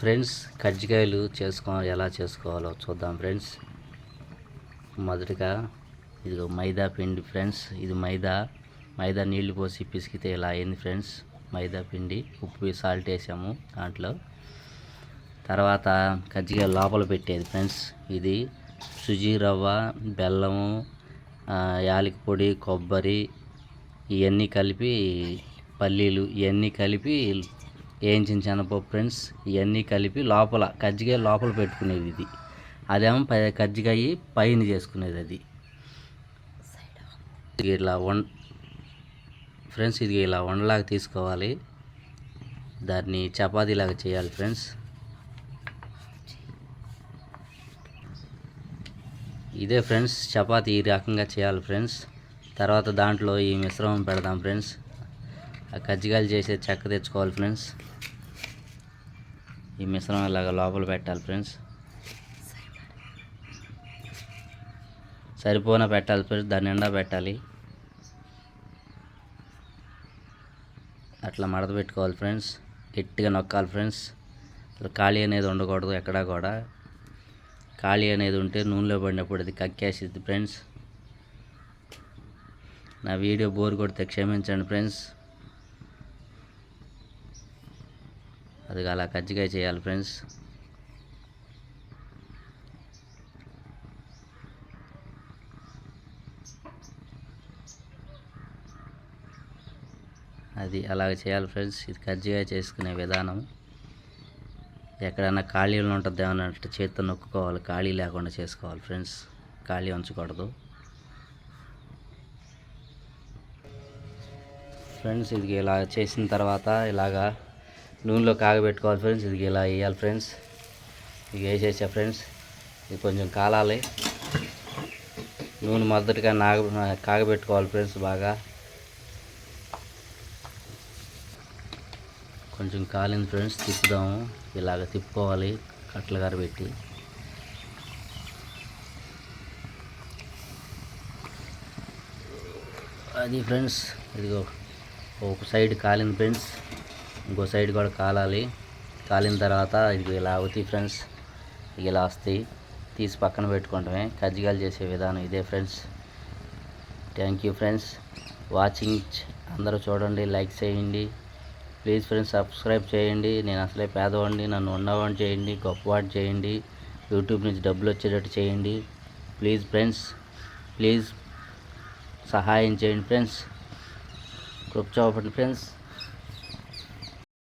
Friends, కజ్జికాయలు ఎలా చేసుకోవాలో చూద్దాం ఫ్రెండ్స్. మొదటగా ఇదిగో మైదా పిండి ఫ్రెండ్స్. ఇది మైదా నీళ్లు పోసి పిసికితే ఇలా అయింది ఫ్రెండ్స్. మైదా పిండి, ఉప్పు, సాల్ట్ వేసాము దాంట్లో. తర్వాత కజ్జికాయ లోపల పెట్టేది ఫ్రెండ్స్. ఇది సుజీ రవ్వ, బెల్లము, యాలకి పొడి, కొబ్బరి ఇవన్నీ కలిపి, పల్లీలు ఇవన్నీ కలిపి, వేయించిన శనగపప్పు ఫ్రెండ్స్, ఇవన్నీ కలిపి లోపల కజ్జికాయ లోపల పెట్టుకునేది. ఇది అదేమో కజ్జికాయ పైన చేసుకునేది. అది ఇలా ఫ్రెండ్స్, ఇది ఇలా ఉండలాగా తీసుకోవాలి. దాన్ని చపాతీలాగా చేయాలి ఫ్రెండ్స్. ఇదే ఫ్రెండ్స్ చపాతీ ఈ రకంగా చేయాలి ఫ్రెండ్స్. తర్వాత దాంట్లో ఈ మిశ్రమం పెడదాం ఫ్రెండ్స్. ఆ కజ్జికాయలు చేసే చెక్క తెచ్చుకోవాలి ఫ్రెండ్స్. ఈ మిశ్రమం ఇలాగా లోపల పెట్టాలి ఫ్రెండ్స్. సరిపోనా పెట్టాలి ఫ్రెండ్స్, దాని నిండా పెట్టాలి. అట్లా మడత పెట్టుకోవాలి ఫ్రెండ్స్. గట్టిగా నొక్కాలి ఫ్రెండ్స్. ఖాళీ అనేది ఉండకూడదు ఎక్కడా కూడా. ఖాళీ అనేది ఉంటే నూనెలో పడినప్పుడు అది కక్కేసిద్ది ఫ్రెండ్స్. నా వీడియో బోర్ కొడితే క్షమించండి ఫ్రెండ్స్. అది అలా కజ్జికాయ చేయాలి ఫ్రెండ్స్. అది అలాగ చేయాలి ఫ్రెండ్స్. ఇది కజ్జికాయ చేసుకునే విధానం. ఎక్కడైనా ఖాళీలు ఉంటుంది ఏమన్నట్టు చేతితో నొక్కుకోవాలి. ఖాళీ లేకుండా చేసుకోవాలి ఫ్రెండ్స్. ఖాళీ ఉంచకూడదు ఫ్రెండ్స్. ఇది ఇలా చేసిన తర్వాత ఇలాగా నూనెలో కాగబెట్టుకోవాలి ఫ్రెండ్స్. ఇది ఇలా వేయాలి ఫ్రెండ్స్. ఇది వేసేసా ఫ్రెండ్స్. ఇది కొంచెం కాలాలి. నూనె మొదటిగా కాగబెట్టుకోవాలి ఫ్రెండ్స్. బాగా కొంచెం కాలింది ఫ్రెండ్స్. తిప్పుదాము. ఇలాగ తిప్పుకోవాలి కట్ల గారు పెట్టి. అది ఫ్రెండ్స్. ఇదిగో ఒక సైడ్ కాలింది ఫ్రెండ్స్. ఇంకో సైడ్ కూడా కాలాలి. కాలిన తర్వాత ఇది ఇలా అవుతాయి ఫ్రెండ్స్. ఇలా వస్తాయి. తీసి పక్కన పెట్టుకుంటామే. కజ్జికాయలు చేసే విధానం ఇదే friends. Thank you friends watching. అందరూ చూడండి, లైక్ చేయండి ప్లీజ్ ఫ్రెండ్స్. సబ్స్క్రైబ్ చేయండి. నేను అసలే పేదవాడిని, నన్ను ఉన్నవాడిని చేయండి, గొప్పవాడిని చేయండి. యూట్యూబ్ నుంచి డబ్బులు వచ్చేటట్టు చేయండి ప్లీజ్ ఫ్రెండ్స్. ప్లీజ్ సహాయం చేయండి ఫ్రెండ్స్. కృప చూపండి ఫ్రెండ్స్.